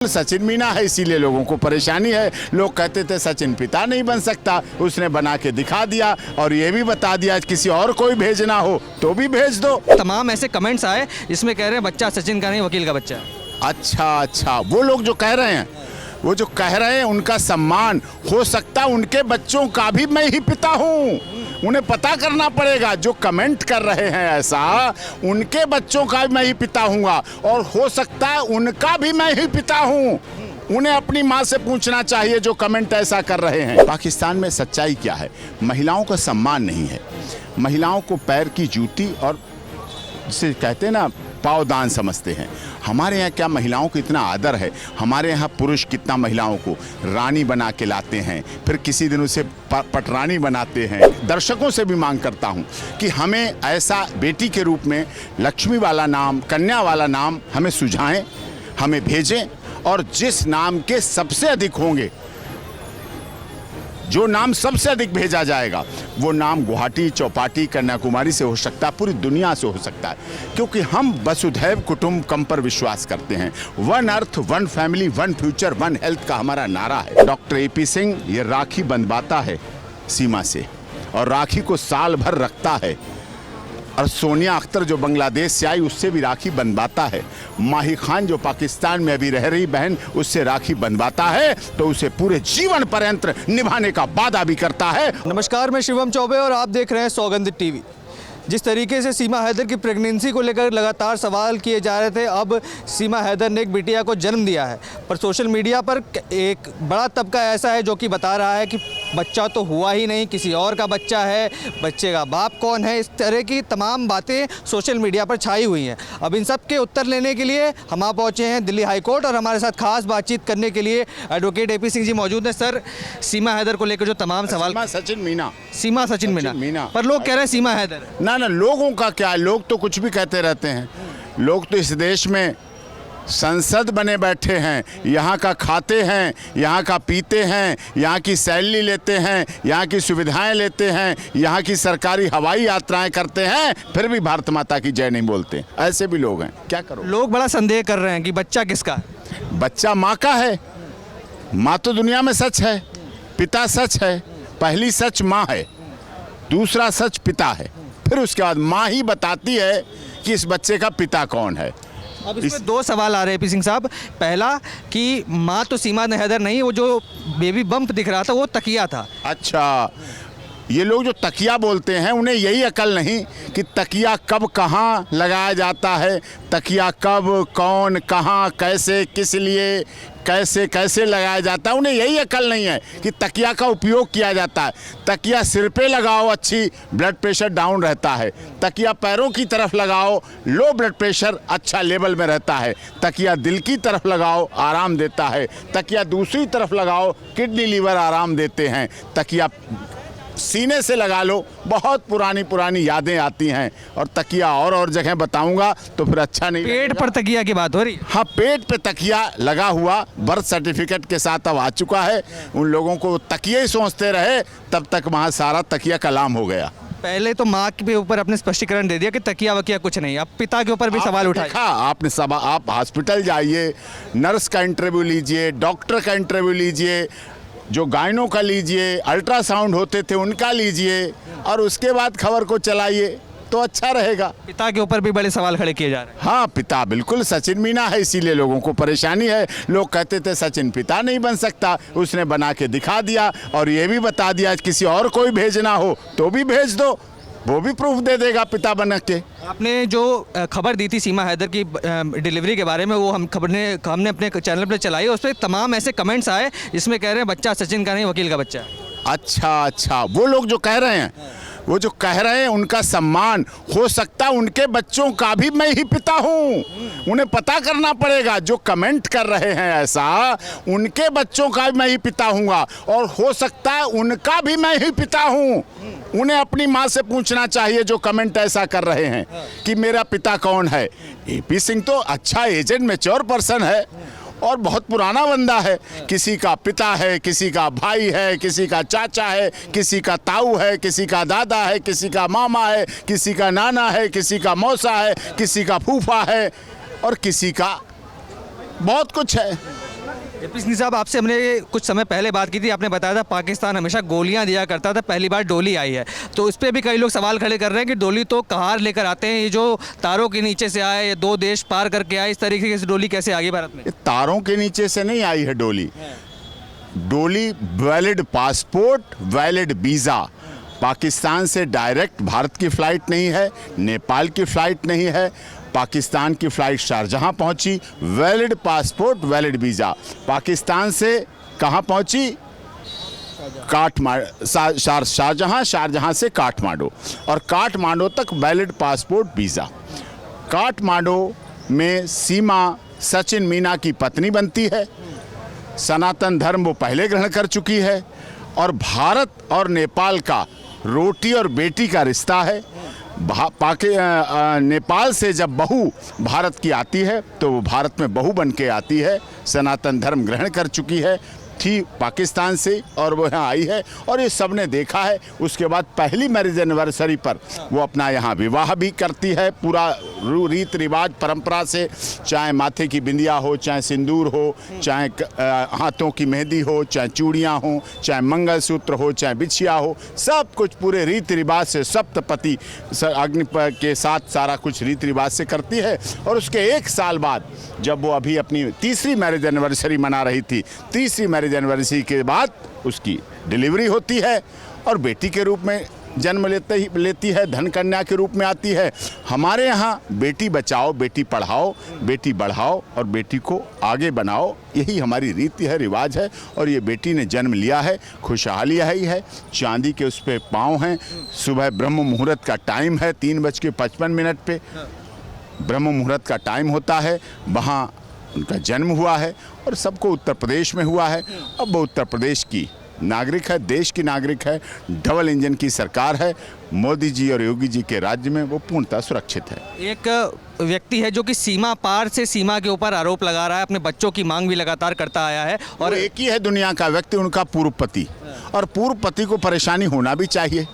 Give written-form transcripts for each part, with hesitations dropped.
सचिन मीना है, इसीलिए लोगों को परेशानी है। लोग कहते थे सचिन पिता नहीं बन सकता, उसने बना के दिखा दिया और ये भी बता दिया किसी और कोई भेजना हो तो भी भेज दो। तमाम ऐसे कमेंट्स आए इसमें कह रहे हैं बच्चा सचिन का नहीं वकील का बच्चा है। अच्छा, वो लोग जो कह रहे हैं उनका सम्मान हो सकता, उनके बच्चों का भी मैं ही पिता हूँ। उन्हें पता करना पड़ेगा, जो कमेंट कर रहे हैं ऐसा, उनके बच्चों का भी मैं ही पिता हूँगा और हो सकता है उनका भी मैं ही पिता हूँ। उन्हें अपनी माँ से पूछना चाहिए जो कमेंट ऐसा कर रहे हैं। पाकिस्तान में सच्चाई क्या है? महिलाओं का सम्मान नहीं है, महिलाओं को पैर की जूती और जिसे कहते हैं ना पावदान समझते हैं। हमारे यहाँ क्या महिलाओं को इतना आदर है? हमारे यहाँ पुरुष कितना महिलाओं को रानी बना के लाते हैं, फिर किसी दिन उसे पटरानी बनाते हैं। दर्शकों से भी मांग करता हूँ कि हमें ऐसा बेटी के रूप में लक्ष्मी वाला नाम, कन्या वाला नाम हमें सुझाएं, हमें भेजें और जिस नाम के सबसे अधिक होंगे, जो नाम सबसे अधिक भेजा जाएगा वो नाम गुवाहाटी, चौपाटी, कन्याकुमारी से हो सकता है, पूरी दुनिया से हो सकता है, क्योंकि हम वसुधैव कुटुंबकम पर विश्वास करते हैं। One earth, one family, one future, one health का हमारा नारा है। डॉक्टर AP सिंह ये राखी बंधवाता है सीमा से और राखी को साल भर रखता है, और सोनिया अख्तर जो बांग्लादेश से आई उससे भी राखी बंधवाता है। माही खान जो पाकिस्तान में अभी रह रही बहन, उससे राखी बंधवाता है तो उसे पूरे जीवन पर्यंत निभाने का वादा भी करता है। नमस्कार, मैं शिवम चौबे और आप देख रहे हैं सौगंधित टीवी। जिस तरीके से सीमा हैदर की प्रेगनेंसी को लेकर लगातार सवाल किए जा रहे थे, अब सीमा हैदर ने एक बिटिया को जन्म दिया है, पर सोशल मीडिया पर एक बड़ा तबका ऐसा है जो कि बता रहा है कि बच्चा तो हुआ ही नहीं, किसी और का बच्चा है, बच्चे का बाप कौन है। इस तरह की तमाम बातें सोशल मीडिया पर छाई हुई हैं। अब इन सब के उत्तर लेने के लिए हम आ पहुँचे हैं दिल्ली हाई कोर्ट और हमारे साथ खास बातचीत करने के लिए एडवोकेट AP सिंह जी मौजूद हैं। सर, सीमा हैदर को लेकर जो तमाम सवाल, सचिन मीना, सचिन मीना, पर लोग कह रहे हैं सीमा हैदर। ना, लोगों का क्या है, लोग तो कुछ भी कहते रहते हैं। लोग तो इस देश में संसद बने बैठे हैं, यहाँ का खाते हैं, यहाँ का पीते हैं, यहाँ की सैलरी लेते हैं, यहाँ की सुविधाएं लेते हैं, यहाँ की सरकारी हवाई यात्राएं करते हैं, फिर भी भारत माता की जय नहीं बोलते। ऐसे भी लोग हैं, क्या करो। लोग बड़ा संदेह कर रहे हैं कि बच्चा किसका है। बच्चा माँ का है। माँ तो दुनिया में सच है, पिता सच है। पहली सच माँ है, दूसरा सच पिता है, फिर उसके बाद माँ ही बताती है कि इस बच्चे का पिता कौन है। अब इसमें दो सवाल आ रहे हैं AP सिंह साहब। पहला कि माँ तो सीमा हैदर नहीं, वो जो बेबी बम्प दिख रहा था वो तकिया था। अच्छा, ये लोग जो तकिया बोलते हैं उन्हें यही अकल नहीं कि तकिया कब कहाँ लगाया जाता है, तकिया कब, कौन, कहाँ, कैसे, किस लिए, कैसे लगाया जाता है। उन्हें यही अकल नहीं है कि तकिया का उपयोग किया जाता है। तकिया सिर पे लगाओ, अच्छी ब्लड प्रेशर डाउन रहता है। तकिया पैरों की तरफ लगाओ, लो ब्लड प्रेशर अच्छा लेवल में रहता है। तकिया दिल की तरफ लगाओ, आराम देता है। तकिया दूसरी तरफ लगाओ, किडनी लीवर आराम देते हैं। तकिया सीने से लगा लो, बहुत पुरानी यादें आती हैं। और तकिया और जगह बताऊंगा तो फिर अच्छा नहीं। पेट पर तकिया की बात हो रही है। हाँ, पेट पे तकिया लगा हुआ बर्थ सर्टिफिकेट के साथ अब आ चुका है। उन लोगों को तकिया ही सोचते रहे, तब तक वहाँ सारा तकिया कलाम हो गया। पहले तो माँ के ऊपर अपने स्पष्टीकरण दे दिया कि तकिया वकिया कुछ नहीं, अब पिता के ऊपर भी सवाल उठाए। आप हॉस्पिटल जाइए, नर्स का इंटरव्यू लीजिए, डॉक्टर का इंटरव्यू लीजिए, जो गायनों का लीजिए, अल्ट्रासाउंड होते थे उनका लीजिए, और उसके बाद खबर को चलाइए तो अच्छा रहेगा। पिता के ऊपर भी बड़े सवाल खड़े किए जा रहे हैं। हाँ, पिता बिल्कुल सचिन मीना है, इसीलिए लोगों को परेशानी है। लोग कहते थे सचिन पिता नहीं बन सकता, उसने बना के दिखा दिया और ये भी बता दिया किसी और कोई भेजना हो तो भी भेज दो, वो भी प्रूफ दे देगा पिता बन के। आपने जो खबर दी थी सीमा हैदर की डिलीवरी के बारे में, वो हमने अपने चैनल पर चलाई, उस पर तमाम ऐसे कमेंट्स आए इसमें कह रहे हैं बच्चा सचिन का नहीं वकील का बच्चा है। अच्छा, वो लोग जो कह रहे हैं उनका सम्मान हो सकता, उनके बच्चों का भी मैं ही पिता हूँ। उन्हें पता करना पड़ेगा, जो कमेंट कर रहे हैं ऐसा, उनके बच्चों का भी मैं ही पिता हूँगा और हो सकता है उनका भी मैं ही पिता हूँ। उन्हें अपनी माँ से पूछना चाहिए जो कमेंट ऐसा कर रहे हैं कि मेरा पिता कौन है। AP सिंह तो अच्छा एजेंट, मैच्योर पर्सन है और बहुत पुराना बंदा है। किसी का पिता है, किसी का भाई है, किसी का चाचा है, किसी का ताऊ है, किसी का दादा है, किसी का मामा है, किसी का नाना है, किसी का मौसा है, किसी का फूफा है और किसी का बहुत कुछ है। एपी सिंह साहब, आपसे हमने कुछ समय पहले बात की थी, आपने बताया था पाकिस्तान हमेशा गोलियां दिया करता था, पहली बार डोली आई है। तो इस पर भी कई लोग सवाल खड़े कर रहे हैं कि डोली तो कहार लेकर आते हैं, ये जो तारों के नीचे से आए, ये 2 देश पार करके आए, इस तरीके से डोली कैसे आ गई भारत में? ये तारों के नीचे से नहीं आई है डोली। डोली valid passport, valid visa, Pakistan से डायरेक्ट भारत की फ़्लाइट नहीं है, नेपाल की फ़्लाइट नहीं है, पाकिस्तान की फ़्लाइट शारजहाँ पहुंची, valid passport, valid visa. Pakistan से कहाँ पहुंची? शारजहाँ, शारजहाँ से काठमांडू, और काठमांडू तक वैलिड पासपोर्ट वीज़ा। काठमांडू में सीमा सचिन मीना की पत्नी बनती है, सनातन धर्म वो पहले ग्रहण कर चुकी है, और भारत और नेपाल का रोटी और बेटी का रिश्ता है। नेपाल से जब बहू भारत की आती है तो वो भारत में बहू बन के आती है, सनातन धर्म ग्रहण कर चुकी है, थी पाकिस्तान से और वो यहाँ आई है, और ये सब ने देखा है। उसके बाद पहली मैरिज एनिवर्सरी पर वो अपना यहाँ विवाह भी करती है, पूरा रीत रिवाज परंपरा से, चाहे माथे की बिंदिया हो, चाहे सिंदूर हो, चाहे हाथों की मेहंदी हो, चाहे चूड़ियाँ हो, चाहे मंगलसूत्र हो, चाहे बिछिया हो, सब कुछ पूरे रीति रिवाज से सप्तपति अग्नि के साथ सारा कुछ रीति रिवाज से करती है। और उसके 1 साल बाद जब वो अभी अपनी तीसरी मैरिज एनिवर्सरी मना रही थी, तीसरी मैरिज एनिवर्सरी के बाद उसकी डिलीवरी होती है और बेटी के रूप में जन्म लेती है, धन कन्या के रूप में आती है। हमारे यहाँ बेटी बचाओ, बेटी पढ़ाओ, बेटी बढ़ाओ और बेटी को आगे बनाओ, यही हमारी रीति है, रिवाज है। और ये बेटी ने जन्म लिया है, खुशहाली ही है, चांदी के उस पर पाँव हैं। सुबह ब्रह्म मुहूर्त का टाइम है, 3:55 पे ब्रह्म मुहूर्त का टाइम होता है, वहाँ उनका जन्म हुआ है और सबको उत्तर प्रदेश में हुआ है। अब वो उत्तर प्रदेश की नागरिक है, देश की नागरिक है, डबल इंजन की सरकार है, मोदी जी और योगी जी के राज्य में वो पूर्णतः सुरक्षित है। एक व्यक्ति है जो कि सीमा पार से सीमा के ऊपर आरोप लगा रहा है, अपने बच्चों की मांग भी लगातार करता आया है, और एक ही है दुनिया का व्यक्ति, उनका पूर्व पति, और पूर्व पति को परेशानी होना भी चाहिए।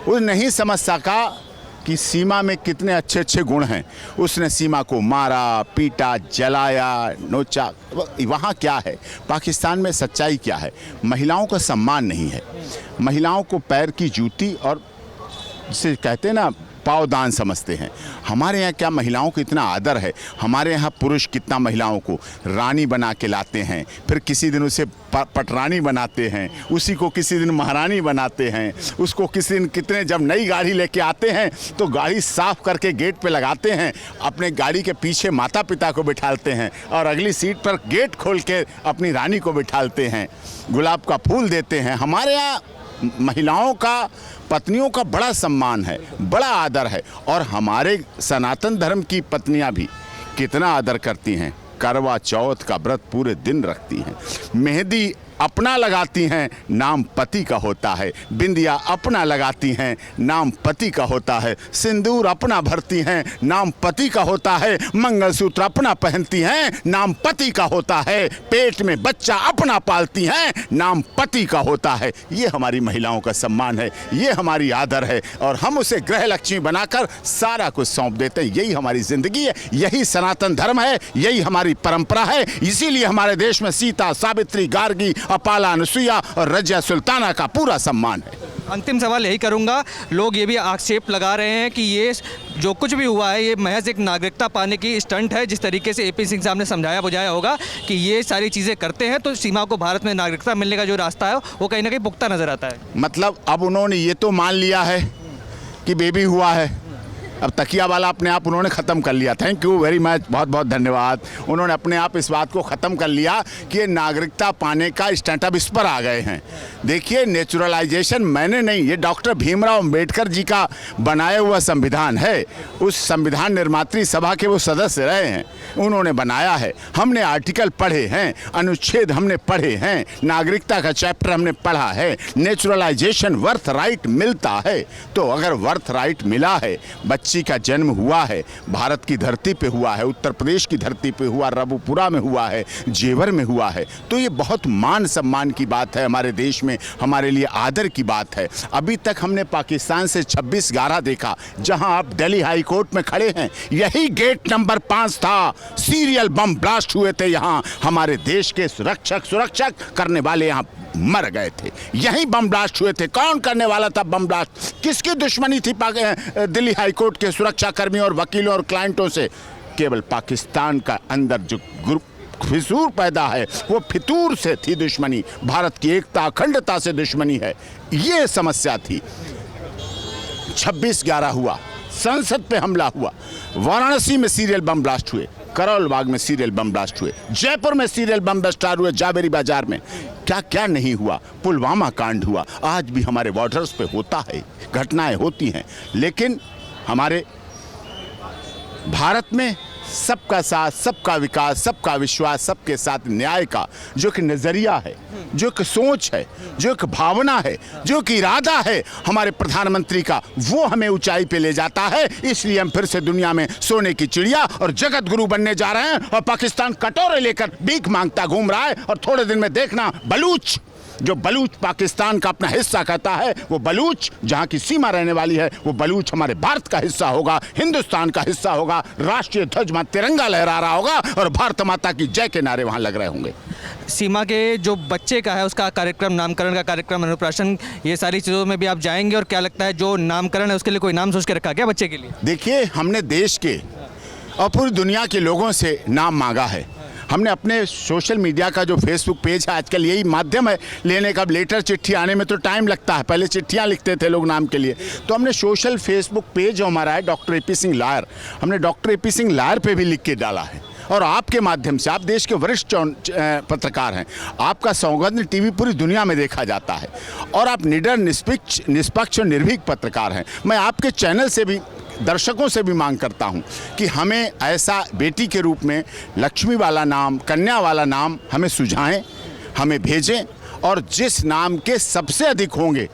वो नहीं समझ सका कि सीमा में कितने अच्छे अच्छे गुण हैं। उसने सीमा को मारा, पीटा, जलाया, नोचा। वहाँ क्या है? पाकिस्तान में सच्चाई क्या है? महिलाओं का सम्मान नहीं है, महिलाओं को पैर की जूती और जिसे कहते हैं ना पावदान समझते हैं। हमारे यहाँ क्या महिलाओं को इतना आदर है? हमारे यहाँ पुरुष कितना महिलाओं को रानी बना के लाते हैं, फिर किसी दिन उसे पटरानी बनाते हैं, उसी को किसी दिन महारानी बनाते हैं, उसको किसी दिन कितने, जब नई गाड़ी लेके आते हैं तो गाड़ी साफ करके गेट पे लगाते हैं, अपने गाड़ी के पीछे माता पिता को बिठाते हैं और अगली सीट पर गेट खोल के अपनी रानी को बिठाते हैं, गुलाब का फूल देते हैं। हमारे यहाँ महिलाओं का, पत्नियों का बड़ा सम्मान है, बड़ा आदर है। और हमारे सनातन धर्म की पत्नियां भी कितना आदर करती हैं। करवा चौथ का व्रत पूरे दिन रखती हैं, मेहंदी अपना लगाती हैं, नाम पति का होता है, बिंदिया अपना लगाती हैं, नाम पति का होता है, सिंदूर अपना भरती हैं, नाम पति का होता है, मंगलसूत्र अपना पहनती हैं, नाम पति का होता है, पेट में बच्चा अपना पालती हैं, नाम पति का होता है। ये हमारी महिलाओं का सम्मान है, ये हमारी आदर है, और हम उसे गृह लक्ष्मी बनाकर सारा कुछ सौंप देते हैं। यही हमारी जिंदगी है, यही सनातन धर्म है, यही हमारी परंपरा है। इसीलिए हमारे देश में सीता, सावित्री, गार्गी, अपाला, अनुसुईया और रजिया सुल्ताना का पूरा सम्मान है। अंतिम सवाल यही करूंगा, लोग ये भी आक्षेप लगा रहे हैं कि ये जो कुछ भी हुआ है ये महज एक नागरिकता पाने की स्टंट है। जिस तरीके से एपी सिंह साहब ने समझाया बुझाया होगा कि ये सारी चीज़ें करते हैं तो सीमा को भारत में नागरिकता मिलने का जो रास्ता है वो कहीं ना कहीं पुख्ता नजर आता है। मतलब अब उन्होंने ये तो मान लिया है कि बेबी हुआ है, अब तकिया वाला अपने आप उन्होंने ख़त्म कर लिया। थैंक यू वेरी मच, बहुत बहुत धन्यवाद। उन्होंने अपने आप इस बात को ख़त्म कर लिया कि ये नागरिकता पाने का स्टंट अब इस पर आ गए हैं। देखिए, नेचुरलाइजेशन मैंने नहीं, ये डॉक्टर भीमराव अंबेडकर जी का बनाया हुआ संविधान है। उस संविधान निर्मात्री सभा के वो सदस्य रहे हैं, उन्होंने बनाया है। हमने आर्टिकल पढ़े हैं, अनुच्छेद हमने पढ़े हैं, नागरिकता का चैप्टर हमने पढ़ा है। नेचुरलाइजेशन वर्थ राइट मिलता है, तो अगर वर्थ राइट मिला है, बच्चे बच्ची का जन्म हुआ है, भारत की धरती पे हुआ है, उत्तर प्रदेश की धरती पे हुआ, रबुपुरा में हुआ है, जेवर में हुआ है, तो ये बहुत मान सम्मान की बात है हमारे देश में, हमारे लिए आदर की बात है। अभी तक हमने पाकिस्तान से 26/11 देखा, जहां आप दिल्ली हाई कोर्ट में खड़े हैं, यही गेट नंबर 5 था, सीरियल बम ब्लास्ट हुए थे यहाँ, हमारे देश के सुरक्षक करने वाले यहाँ मर गए थे, यही बम ब्लास्ट हुए थे। कौन करने वाला था बम ब्लास्ट? किसकी दुश्मनी थी दिल्ली हाई कोर्ट के सुरक्षा कर्मियों और वकीलों और क्लाइंटों से? केवल पाकिस्तान का अंदर जो ग्रुप फिसूर पैदा है, वो फितूर से थी दुश्मनी, भारत की एकता अखंडता से दुश्मनी है, ये समस्या थी। 26/11 हुआ, संसद पे हमला हुआ, वाराणसी में सीरियल बम ब्लास्ट हुए, करौल बाग में सीरियल बम ब्लास्ट हुए, जयपुर में सीरियल बम ब्लास्ट हुए, जावेरी बाजार में क्या क्या नहीं हुआ, पुलवामा कांड हुआ, आज भी हमारे बॉर्डर्स पे होता है, घटनाएं होती हैं। लेकिन हमारे भारत में सबका साथ, सबका विकास, सबका विश्वास, सबके साथ न्याय का जो कि नज़रिया है, जो कि सोच है, जो कि भावना है, जो कि इरादा है हमारे प्रधानमंत्री का, वो हमें ऊंचाई पे ले जाता है। इसलिए हम फिर से दुनिया में सोने की चिड़िया और जगत गुरु बनने जा रहे हैं, और पाकिस्तान कटोरे लेकर भीख मांगता घूम रहा है। और थोड़े दिन में देखना, बलूच, जो बलूच पाकिस्तान का अपना हिस्सा कहता है, वो बलूच जहाँ की सीमा रहने वाली है, वो बलूच हमारे भारत का हिस्सा होगा, हिंदुस्तान का हिस्सा होगा, राष्ट्रीय ध्वज में तिरंगा लहरा रहा होगा और भारत माता की जय के नारे वहाँ लग रहे होंगे। सीमा के जो बच्चे का है उसका कार्यक्रम, नामकरण का कार्यक्रम, अन्नप्राशन, ये सारी चीज़ों में भी आप जाएंगे, और क्या लगता है जो नामकरण है उसके लिए कोई नाम सोच के रखा क्या बच्चे के लिए? देखिए, हमने देश के और पूरी दुनिया के लोगों से नाम मांगा है। हमने अपने सोशल मीडिया का जो फेसबुक पेज है, आजकल यही माध्यम है लेने का, लेटर चिट्ठी आने में तो टाइम लगता है, पहले चिट्ठियां लिखते थे लोग नाम के लिए, तो हमने सोशल फेसबुक पेज जो हमारा है डॉक्टर AP सिंह लायर, हमने डॉक्टर AP सिंह लायर पे भी लिख के डाला है। और आपके माध्यम से, आप देश के वरिष्ठ पत्रकार हैं, आपका सौगंध टीवी पूरी दुनिया में देखा जाता है, और आप निडर, निष्पक्ष और निर्भीक पत्रकार हैं। मैं आपके चैनल से भी, दर्शकों से भी मांग करता हूं कि हमें ऐसा बेटी के रूप में लक्ष्मी वाला नाम, कन्या वाला नाम हमें सुझाएं, हमें भेजें, और जिस नाम के सबसे अधिक होंगे,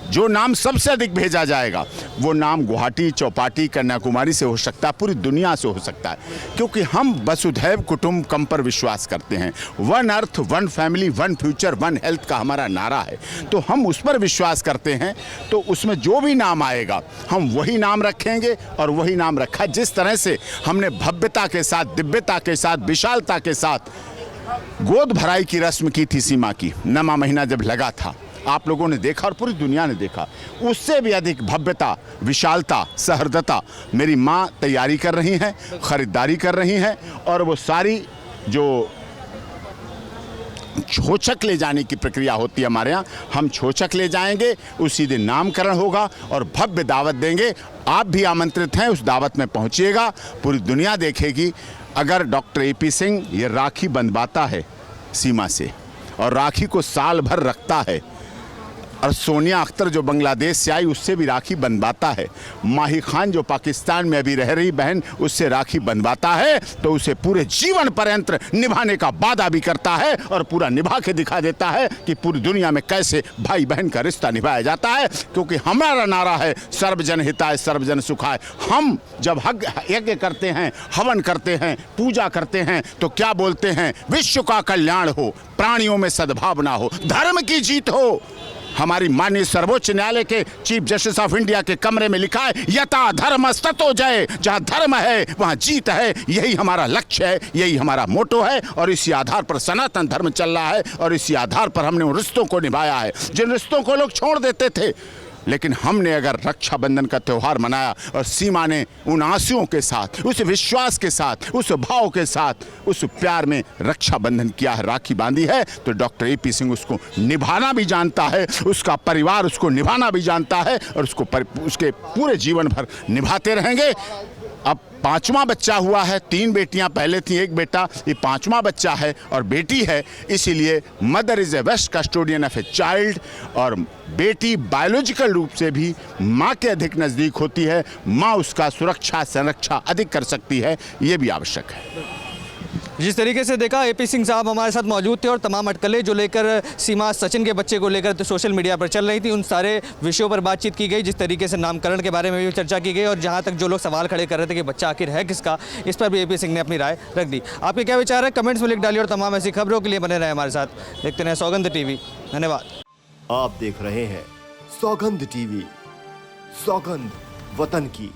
जो नाम सबसे अधिक भेजा जाएगा, वो नाम गुवाहाटी, चौपाटी, कन्याकुमारी से हो सकता है, पूरी दुनिया से हो सकता है, क्योंकि हम वसुधैव कुटुंबकम पर विश्वास करते हैं। One earth, one family, one future, one health का हमारा नारा है, तो हम उस पर विश्वास करते हैं। तो उसमें जो भी नाम आएगा हम वही नाम रखेंगे, और वही नाम रखा। जिस तरह से हमने भव्यता के साथ, दिव्यता के साथ, विशालता के साथ गोद भराई की रस्म की थी सीमा की, 9वां महीना जब लगा था, आप लोगों ने देखा और पूरी दुनिया ने देखा, उससे भी अधिक भव्यता, विशालता, सहृदयता मेरी माँ तैयारी कर रही हैं, खरीदारी कर रही हैं, और वो सारी जो छोचक ले जाने की प्रक्रिया होती है हमारे यहाँ, हम छोचक ले जाएंगे, उसी दिन नामकरण होगा और भव्य दावत देंगे। आप भी आमंत्रित हैं, उस दावत में पहुँचिएगा, पूरी दुनिया देखेगी। अगर डॉक्टर AP सिंह ये राखी बंधवाता है सीमा से, और राखी को साल भर रखता है, और सोनिया अख्तर जो बांग्लादेश से आई उससे भी राखी बंधवाता है, माही खान जो पाकिस्तान में अभी रह रही बहन उससे राखी बंधवाता है, तो उसे पूरे जीवन पर्यंत निभाने का वादा भी करता है, और पूरा निभा के दिखा देता है कि पूरी दुनिया में कैसे भाई बहन का रिश्ता निभाया जाता है। क्योंकि हमारा नारा है सर्वजन हिताय सर्वजन सुखाय। हम जब यज्ञ करते हैं, हवन करते हैं, पूजा करते हैं, तो क्या बोलते हैं? विश्व का कल्याण हो, प्राणियों में सद्भावना हो, धर्म की जीत हो। हमारी माननीय सर्वोच्च न्यायालय के चीफ जस्टिस ऑफ इंडिया के कमरे में लिखा है, यथा धर्मस्ततो जय, जहाँ धर्म है वहाँ जीत है। यही हमारा लक्ष्य है, यही हमारा मोटो है, और इसी आधार पर सनातन धर्म चल रहा है, और इसी आधार पर हमने उन रिश्तों को निभाया है जिन रिश्तों को लोग छोड़ देते थे। लेकिन हमने अगर रक्षाबंधन का त्यौहार मनाया, और सीमा ने उन आंसुओं के साथ, उस विश्वास के साथ, उस भाव के साथ, उस प्यार में रक्षाबंधन किया है, राखी बांधी है, तो डॉक्टर AP सिंह उसको निभाना भी जानता है, उसका परिवार उसको निभाना भी जानता है, और उसके पूरे जीवन भर निभाते रहेंगे। अब 5वां बच्चा हुआ है, 3 बेटियां पहले थी, 1 बेटा, ये 5वां बच्चा है और बेटी है। इसीलिए mother is a best custodian of a child, और बेटी बायोलॉजिकल रूप से भी माँ के अधिक नज़दीक होती है, माँ उसका सुरक्षा संरक्षा अधिक कर सकती है, ये भी आवश्यक है। जिस तरीके से देखा एपी सिंह साहब हमारे साथ मौजूद थे और तमाम अटकलें जो लेकर सीमा सचिन के बच्चे को लेकर तो सोशल मीडिया पर चल रही थी, उन सारे विषयों पर बातचीत की गई। जिस तरीके से नामकरण के बारे में भी चर्चा की गई और जहां तक जो लोग सवाल खड़े कर रहे थे कि बच्चा आखिर है किसका, इस पर भी एपी सिंह ने अपनी राय रख दी। आपके क्या विचार है कमेंट्स में लिख डालिए और तमाम ऐसी खबरों के लिए बने रहे हमारे साथ। देखते रहे सौगंध टीवी। धन्यवाद। आप देख रहे हैं सौगंध टीवी, सौगंध वतन की।